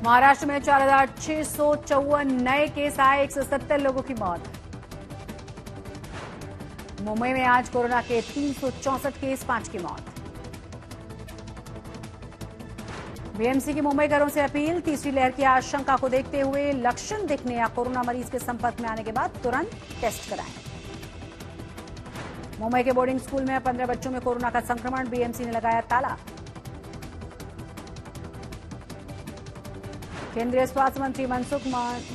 महाराष्ट्र में 4,654 नए केस आए, 170 लोगों की मौत। मुंबई में आज कोरोना के 364 केस, 5 की मौत। बीएमसी की मुंबई घरों से अपील, तीसरी लहर की आशंका को देखते हुए लक्षण दिखने या कोरोना मरीज के संपर्क में आने के बाद तुरंत टेस्ट कराएं। मुंबई के बोर्डिंग स्कूल में 15 बच्चों में कोरोना का संक्रमण, बीएमसी ने लगाया ताला। केंद्रीय स्वास्थ्य मंत्री मनसुख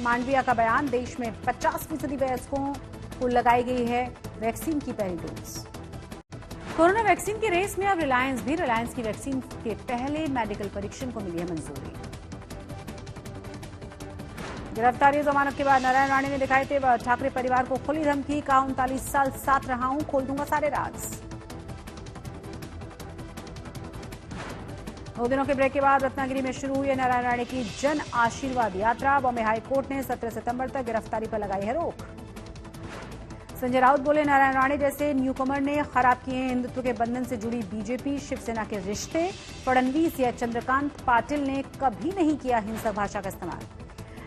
मांडविया का बयान, देश में 50% वयस्कों को लगाई गई है वैक्सीन की पहली डोज। कोरोना वैक्सीन की रेस में अब रिलायंस की वैक्सीन के पहले मेडिकल परीक्षण को मिली है मंजूरी। गिरफ्तारी जमानत के बाद नारायण राणे ने दिखाए तेवर, ठाकरे परिवार को खुली धमकी, कहा 39 साल साथ रहा हूं, खोल दूंगा सारे राज। 2 दिनों के ब्रेक के बाद रत्नागिरी में शुरू हुई है नारायण राणे की जन आशीर्वाद यात्रा। बॉम्बे हाईकोर्ट ने 17 सितंबर तक गिरफ्तारी पर लगाई है रोक। संजय राउत बोले, नारायण राणे जैसे न्यूकमर ने खराब किए हैं हिंदुत्व के बंधन से जुड़ी बीजेपी शिवसेना के रिश्ते। फडणवीस या चंद्रकांत पाटिल ने कभी नहीं किया हिंसक भाषा का इस्तेमाल।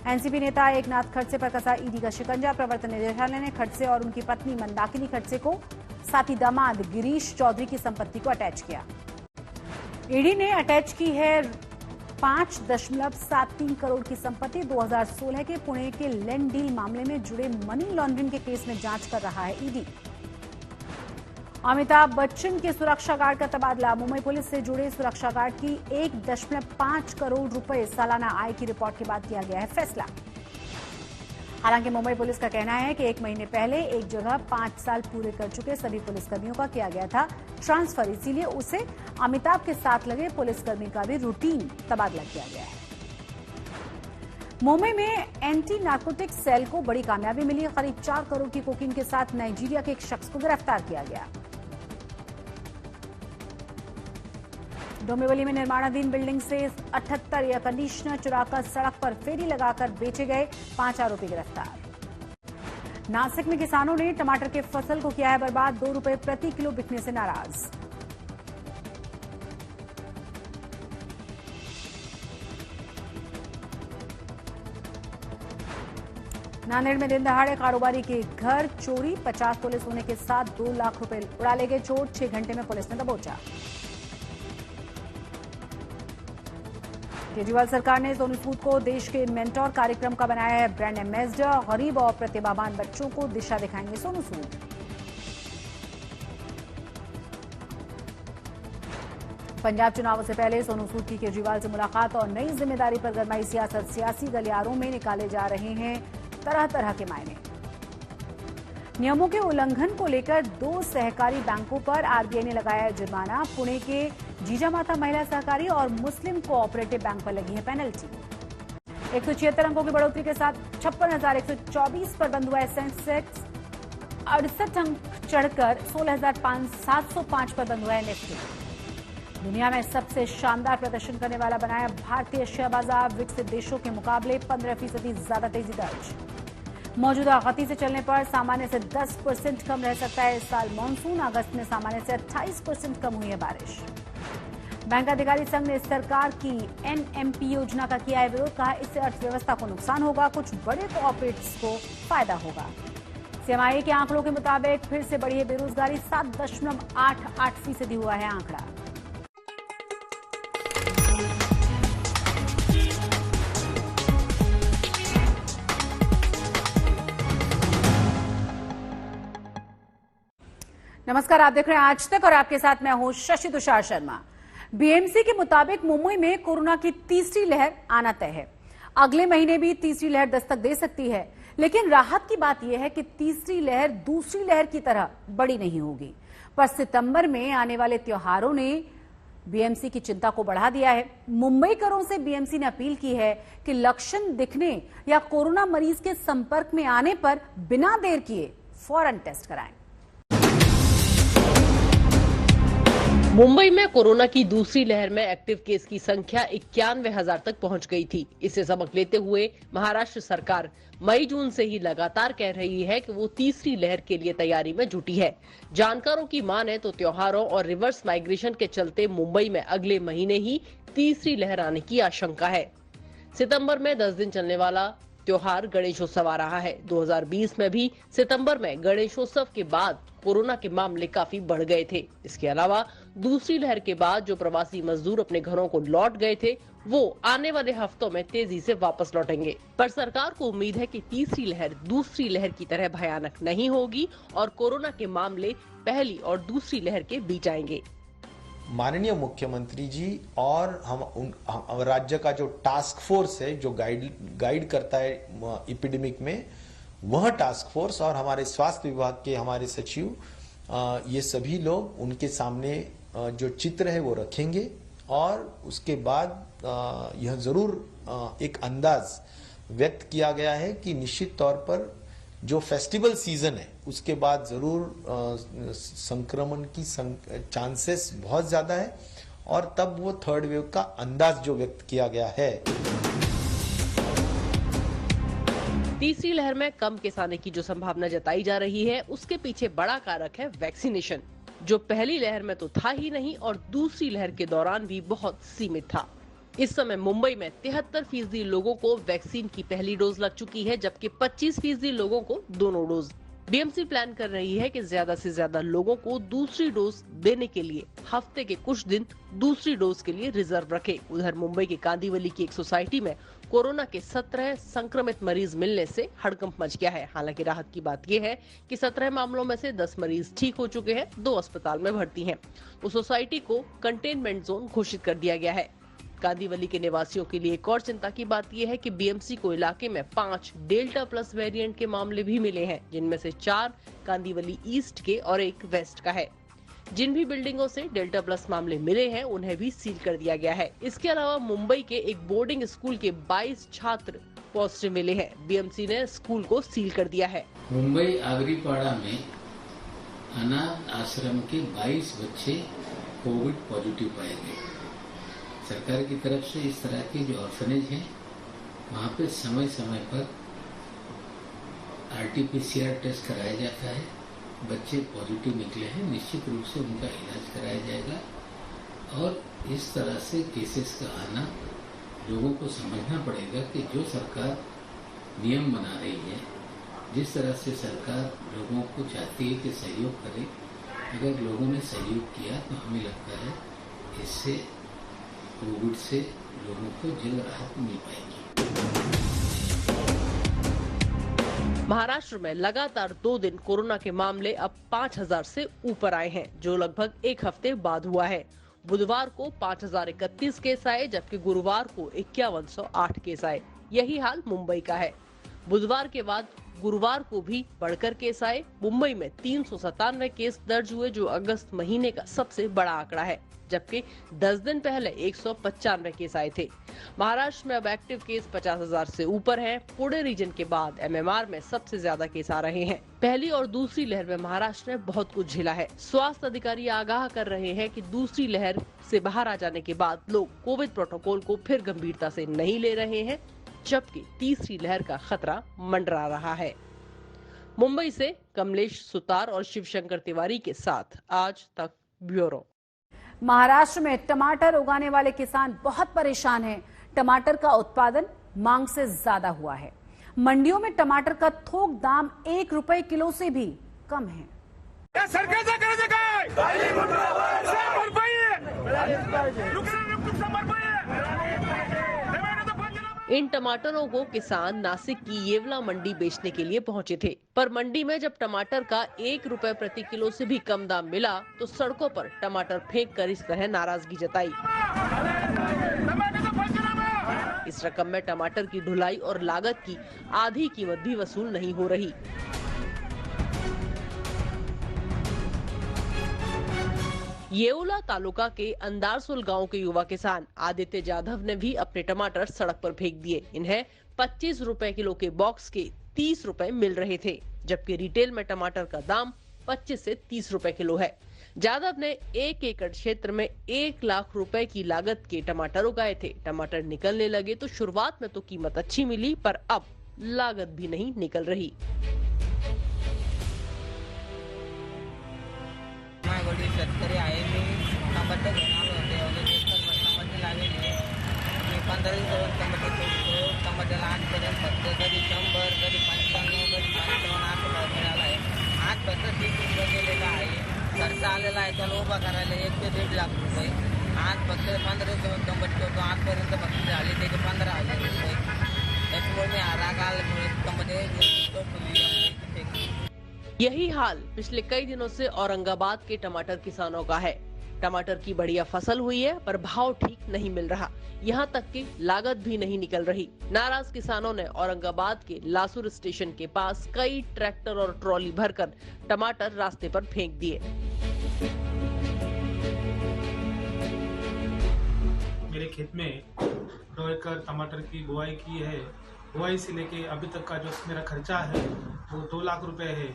एनसीपी नेता एकनाथ खड़से पर कसा ईडी का शिकंजा, प्रवर्तन निदेशालय ने खड़से और उनकी पत्नी मंदाकिनी खड़से को साथी दामाद गिरीश चौधरी की संपत्ति को अटैच किया। ईडी ने अटैच की है 5.73 करोड़ की संपत्ति। 2016 के पुणे के लैंड डील मामले में जुड़े मनी लॉन्ड्रिंग के केस में जांच कर रहा है ईडी। अमिताभ बच्चन के सुरक्षा गार्ड का तबादला, मुंबई पुलिस से जुड़े सुरक्षा गार्ड की 1.5 करोड़ रुपए सालाना आय की रिपोर्ट के बाद किया गया है फैसला। हालांकि मुंबई पुलिस का कहना है कि 1 महीने पहले एक जगह 5 साल पूरे कर चुके सभी पुलिसकर्मियों का किया गया था ट्रांसफर, इसीलिए उसे अमिताभ के साथ लगे पुलिसकर्मी का भी रूटीन तबादला किया गया है। मुंबई में एंटी नार्कोटिक्स सेल को बड़ी कामयाबी मिली, करीब 4 करोड़ की कोकीन के साथ नाइजीरिया के एक शख्स को गिरफ्तार किया गया। डोंबिवली में निर्माणाधीन बिल्डिंग से 78 एयर कंडीशनर चुराकर सड़क पर फेरी लगाकर बेचे गए, 5 आरोपी गिरफ्तार। नासिक में किसानों ने टमाटर के फसल को किया है बर्बाद, 2 रुपए प्रति किलो बिकने से नाराज। नांदेड़ में दिन दहाड़े कारोबारी के घर चोरी, 50 तोले सोने के साथ 2 लाख रुपए उड़ा ले गए चोर, 6 घंटे में पुलिस ने दबोचा। केजरीवाल सरकार ने सोनू सूद को देश के मेंटोर कार्यक्रम का बनाया है ब्रांड एम्बेसडर, गरीब और प्रतिभावान बच्चों को दिशा दिखाएंगे सोनू सूद। पंजाब चुनावों से पहले सोनू सूद की केजरीवाल से मुलाकात और नई जिम्मेदारी पर गरमाई सियासत, सियासी गलियारों में निकाले जा रहे हैं तरह तरह के मायने। नियमों के उल्लंघन को लेकर 2 सहकारी बैंकों पर आरबीआई ने लगाया जुर्माना। पुणे के जीजामाता महिला सहकारी और मुस्लिम कोऑपरेटिव बैंक पर लगी है पेनल्टी। 176 अंकों की बढ़ोतरी के साथ 56,124 पर बंद हुआ है सेंसेक्स, 68 अंक चढ़कर 16,705 पर बंद हुआ है निफ्टी। दुनिया में सबसे शानदार प्रदर्शन करने वाला बनाया भारतीय शेयर बाजार, विकसित देशों के मुकाबले 15% ज्यादा तेजी दर्ज। मौजूदा गति से चलने पर सामान्य से 10% कम रह सकता है इस साल मॉनसून, अगस्त में सामान्य से 28% कम हुई है बारिश। बैंक अधिकारी संघ ने सरकार की एनएमपी योजना का किया है विरोध, कहा इससे अर्थव्यवस्था को नुकसान होगा, कुछ बड़े कोऑपरेटिव्स को फायदा होगा। सीएमआई के आंकड़ों के मुताबिक फिर से बढ़ी है बेरोजगारी, 7.88% हुआ है आंकड़ा। नमस्कार, आप देख रहे हैं आज तक और आपके साथ मैं हूं शशि तुषार शर्मा। बीएमसी के मुताबिक मुंबई में कोरोना की तीसरी लहर आना तय है। अगले महीने भी तीसरी लहर दस्तक दे सकती है, लेकिन राहत की बात यह है कि तीसरी लहर दूसरी लहर की तरह बड़ी नहीं होगी। पर सितंबर में आने वाले त्योहारों ने बीएमसी की चिंता को बढ़ा दिया है। मुंबईकरों से बीएमसी ने अपील की है कि लक्षण दिखने या कोरोना मरीज के संपर्क में आने पर बिना देर किए फौरन टेस्ट कराएं। मुंबई में कोरोना की दूसरी लहर में एक्टिव केस की संख्या 91,000 तक पहुंच गई थी। इससे सबक लेते हुए महाराष्ट्र सरकार मई जून से ही लगातार कह रही है कि वो तीसरी लहर के लिए तैयारी में जुटी है। जानकारों की माने तो त्योहारों और रिवर्स माइग्रेशन के चलते मुंबई में अगले महीने ही तीसरी लहर आने की आशंका है। सितंबर में 10 दिन चलने वाला त्योहार गणेशोत्सव आ रहा है। 2020 में भी सितंबर में गणेशोत्सव के बाद कोरोना के मामले काफी बढ़ गए थे। इसके अलावा दूसरी लहर के बाद जो प्रवासी मजदूर अपने घरों को लौट गए थे, वो आने वाले हफ्तों में तेजी से वापस लौटेंगे। पर सरकार को उम्मीद है कि तीसरी लहर दूसरी लहर की तरह भयानक नहीं होगी और कोरोना के मामले पहली और दूसरी लहर के बीच आएंगे। माननीय मुख्यमंत्री जी और हम राज्य का जो टास्क फोर्स है जो गाइड करता है एपिडेमिक में, वह टास्क फोर्स और हमारे स्वास्थ्य विभाग के हमारे सचिव, ये सभी लोग उनके सामने जो चित्र है वो रखेंगे और उसके बाद यह जरूर एक अंदाज व्यक्त किया गया है कि निश्चित तौर पर जो फेस्टिवल सीजन है उसके बाद जरूर संक्रमण की चांसेस बहुत ज्यादा है और तब वो थर्ड वेव का अंदाज जो व्यक्त किया गया है। तीसरी लहर में कम केस आने की जो संभावना जताई जा रही है, उसके पीछे बड़ा कारक है वैक्सीनेशन, जो पहली लहर में तो था ही नहीं और दूसरी लहर के दौरान भी बहुत सीमित था। इस समय मुंबई में 73% लोगों को वैक्सीन की पहली डोज लग चुकी है, जबकि 25% लोगों को दोनों डोज। बीएमसी प्लान कर रही है कि ज्यादा से ज्यादा लोगों को दूसरी डोज देने के लिए हफ्ते के कुछ दिन दूसरी डोज के लिए रिजर्व रखे। उधर मुंबई के कांदिवली की एक सोसाइटी में कोरोना के 17 संक्रमित मरीज मिलने से हड़कंप मच गया है। हालांकि राहत की बात यह है कि 17 मामलों में से 10 मरीज ठीक हो चुके हैं, 2 अस्पताल में भर्ती हैं। उस सोसाइटी को कंटेनमेंट जोन घोषित कर दिया गया है। कांदिवली के निवासियों के लिए एक और चिंता की बात यह है कि बीएमसी को इलाके में 5 डेल्टा प्लस वेरिएंट के मामले भी मिले हैं, जिनमें से 4 कांदिवली ईस्ट के और 1 वेस्ट का है। जिन भी बिल्डिंगों से डेल्टा प्लस मामले मिले हैं उन्हें भी सील कर दिया गया है। इसके अलावा मुंबई के एक बोर्डिंग स्कूल के 22 छात्र पॉजिटिव मिले हैं। बीएमसी ने स्कूल को सील कर दिया है। मुंबई आगरीपाड़ा में अनाथ आश्रम के 22 बच्चे कोविड पॉजिटिव पाए गए। सरकार की तरफ से इस तरह के जो ऑर्फनेज हैं वहाँ पे समय समय पर RT-PCR टेस्ट कराया जाता है। बच्चे पॉजिटिव निकले हैं, निश्चित रूप से उनका इलाज कराया जाएगा और इस तरह से केसेस का आना लोगों को समझना पड़ेगा कि जो सरकार नियम बना रही है, जिस तरह से सरकार लोगों को चाहती है कि सहयोग करे, अगर लोगों ने सहयोग किया तो हमें लगता है इससे कोविड से लोगों को जल्द राहत मिल पाएगी। महाराष्ट्र में लगातार 2 दिन कोरोना के मामले अब 5000 से ऊपर आए हैं, जो लगभग एक हफ्ते बाद हुआ है। बुधवार को 5031 केस आए, जबकि गुरुवार को 5108 केस आए। यही हाल मुंबई का है। बुधवार के बाद गुरुवार को भी बढ़कर केस आए। मुंबई में 397 केस दर्ज हुए, जो अगस्त महीने का सबसे बड़ा आंकड़ा है, जबकि 10 दिन पहले 195 केस आए थे। महाराष्ट्र में अब एक्टिव केस 50,000 से ऊपर हैं। पुणे रीजन के बाद MMR में सबसे ज्यादा केस आ रहे हैं। पहली और दूसरी लहर में महाराष्ट्र ने बहुत कुछ झेला है। स्वास्थ्य अधिकारी आगाह कर रहे हैं कि दूसरी लहर से बाहर आ जाने के बाद लोग कोविड प्रोटोकॉल को फिर गंभीरता से नहीं ले रहे हैं, जबकि तीसरी लहर का खतरा मंडरा रहा है। मुंबई से कमलेश सुतार और शिवशंकर तिवारी के साथ आज तक ब्यूरो। महाराष्ट्र में टमाटर उगाने वाले किसान बहुत परेशान हैं। टमाटर का उत्पादन मांग से ज्यादा हुआ है। मंडियों में टमाटर का थोक दाम 1 रुपए किलो से भी कम है। इन टमाटरों को किसान नासिक की येवला मंडी बेचने के लिए पहुंचे थे, पर मंडी में जब टमाटर का 1 रुपए प्रति किलो से भी कम दाम मिला तो सड़कों पर टमाटर फेंक कर इस तरह नाराजगी जताई। इस रकम में टमाटर की ढुलाई और लागत की आधी कीमत भी वसूल नहीं हो रही। येवला तालुका के अंदारसोल गांव के युवा किसान आदित्य जाधव ने भी अपने टमाटर सड़क पर फेंक दिए। इन्हें 25 रुपए किलो के बॉक्स के 30 रुपए मिल रहे थे, जबकि रिटेल में टमाटर का दाम 25 से 30 रुपए किलो है। जाधव ने 1 एकड़ क्षेत्र में 1 लाख रुपए की लागत के टमाटर उगाए थे। टमाटर निकलने लगे तो शुरुआत में तो कीमत अच्छी मिली, पर अब लागत भी नहीं निकल रही। शेतकरी आहे, मी टमाटर घेऊन आलो होते, टमाटर लागेल 15 दिवसावर टमाटे तोडतो. टमाट्याला आजपर्यंत फक्त कधी 100, कधी 95, कधी 55 असं भाव मिळाला आहे. आज फक्त 30 रुपये गेलेला आहे. खर्च आलेला आहे त्याला उभा करायला 1 ते 1.5 लाख रुपये. आज फक्त 15 दिवसावर टमाटे तोडतो. आजपर्यंत फक्त झाले त्याचे 15,000 रुपये. त्याच्यामुळे मी राग आल्यामुळे टमाटे तोडतो. यही हाल पिछले कई दिनों से औरंगाबाद के टमाटर किसानों का है। टमाटर की बढ़िया फसल हुई है पर भाव ठीक नहीं मिल रहा, यहाँ तक कि लागत भी नहीं निकल रही। नाराज किसानों ने औरंगाबाद के लासुर स्टेशन के पास कई ट्रैक्टर और ट्रॉली भरकर टमाटर रास्ते पर फेंक दिए। मेरे खेत में 2 एकड़ टमाटर की बुआई की है। बुआई से लेके अभी तक का जो मेरा खर्चा है वो 2 लाख रुपए है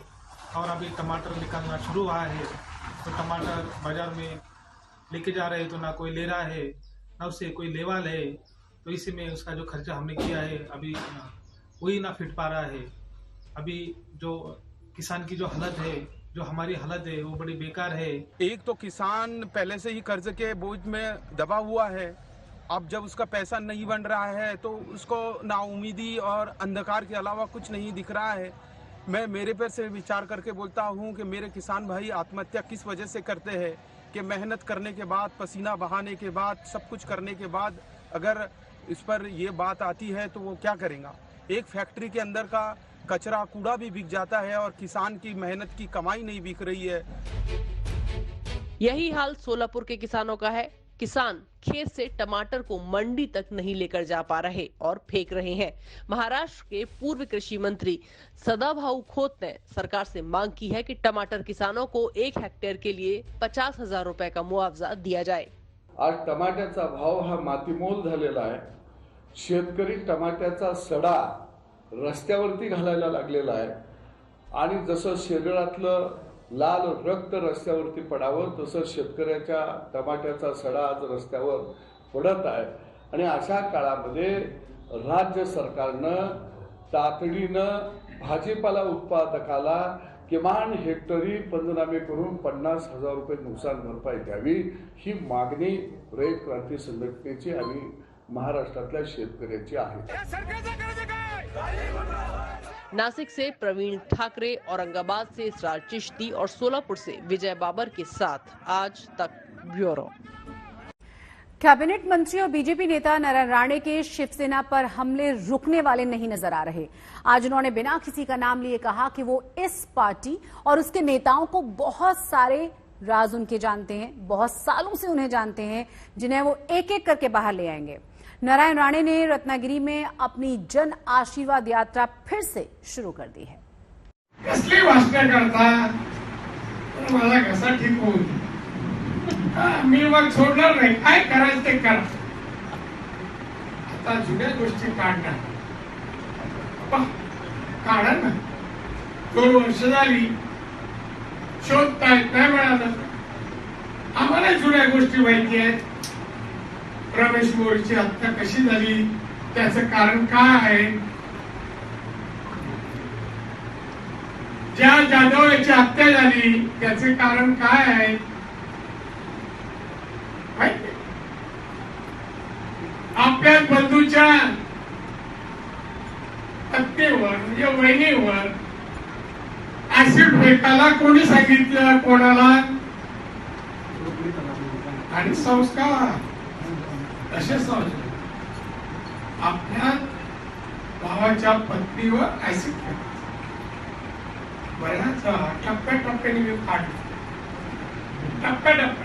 और अभी टमाटर निकलना शुरू हुआ है तो टमाटर बाजार में लेके जा रहे तो ना कोई ले रहा है ना उससे कोई लेवा ले, तो इसी में उसका जो खर्चा हमने किया है अभी वही ना फिट पा रहा है। अभी जो किसान की जो हालत है, जो हमारी हालत है वो बड़ी बेकार है। एक तो किसान पहले से ही कर्ज के बोझ में दबा हुआ है, अब जब उसका पैसा नहीं बन रहा है तो उसको नाउमीदी और अंधकार के अलावा कुछ नहीं दिख रहा है। मैं मेरे पर से विचार करके बोलता हूं कि मेरे किसान भाई आत्महत्या किस वजह से करते हैं कि मेहनत करने के बाद, पसीना बहाने के बाद, सब कुछ करने के बाद अगर इस पर ये बात आती है तो वो क्या करेगा। एक फैक्ट्री के अंदर का कचरा कूड़ा भी बिक जाता है और किसान की मेहनत की कमाई नहीं बिक रही है। यही हाल सोलापुर के किसानों का है। किसान खेत से टमाटर को मंडी तक नहीं लेकर जा पा रहे और फेंक रहे हैं। महाराष्ट्र के पूर्व कृषि मंत्री सदाभाऊ खोत ने सरकार से मांग की है कि टमाटर किसानों को 1 हेक्टेयर के लिए 50,000 रुपए का मुआवजा दिया जाए। आज टमाट्याचा भाव हा मातीमोल झालेला आहे। शेतकरी टमाट्याचा सडा रस्त्यावरती घालायला लागलेला आहे आणि जसं शरीरातलं लाल रक्त रस्त्यावरती पडावं तसं शेतकऱ्याच्या टमाट्याचा सडा आज रस्त्यावर पडत आहे आणि अशा काळामध्ये राज्य सरकारनं तातडीनं भाजीपाला उत्पादकाला किमान हेक्टरी पंचनामे करून 50,000 रुपये नुकसान भरपाई द्यावी, ही मागणी रयत क्रांती संघटनेची आणि महाराष्ट्रातल्या शेतकऱ्यांची आहे। नासिक से प्रवीण ठाकरे, औरंगाबाद से इसरार चिश्ती और सोलापुर से विजय बाबर के साथ आज तक ब्यूरो। कैबिनेट मंत्री और बीजेपी नेता नारायण राणे के शिवसेना पर हमले रुकने वाले नहीं नजर आ रहे। आज उन्होंने बिना किसी का नाम लिए कहा कि वो इस पार्टी और उसके नेताओं को बहुत सारे राज उनके जानते हैं, बहुत सालों से उन्हें जानते हैं, जिन्हें वो एक एक करके बाहर ले आएंगे। नारायण राणे ने रत्नागिरी में अपनी जन आशीर्वाद यात्रा फिर से शुरू कर दी है। कसली भाषण करता मला घसा ठीक होऊ मी मग सोडणार नाही, काय करायचं ते करा। आता जुन्या गोष्टी काढणार काढा ना, 2 वर्ष झाली शोधतायत नाही मिळालं। आम्हाला जुन्या गोष्टी माहिती आहेत। रमेश मोरेची हत्या कशी झाली, त्याचं कारण काय आहे, ज्या जाधव याची हत्या झाली त्याचे कारण काय आहे माहिती। आपल्या बंधूच्या हत्येवर म्हणजे वहिनीवर ऍसिड फेकायला कोणी सांगितलं, कोणाला, आणि संस्कार असे समजले। आपल्या भावाच्या पत्नीवर ऍसिड फेकलं, बऱ्याच टप्प्याटप्प्याने मी काढलं, टप्प्याटप्प्याने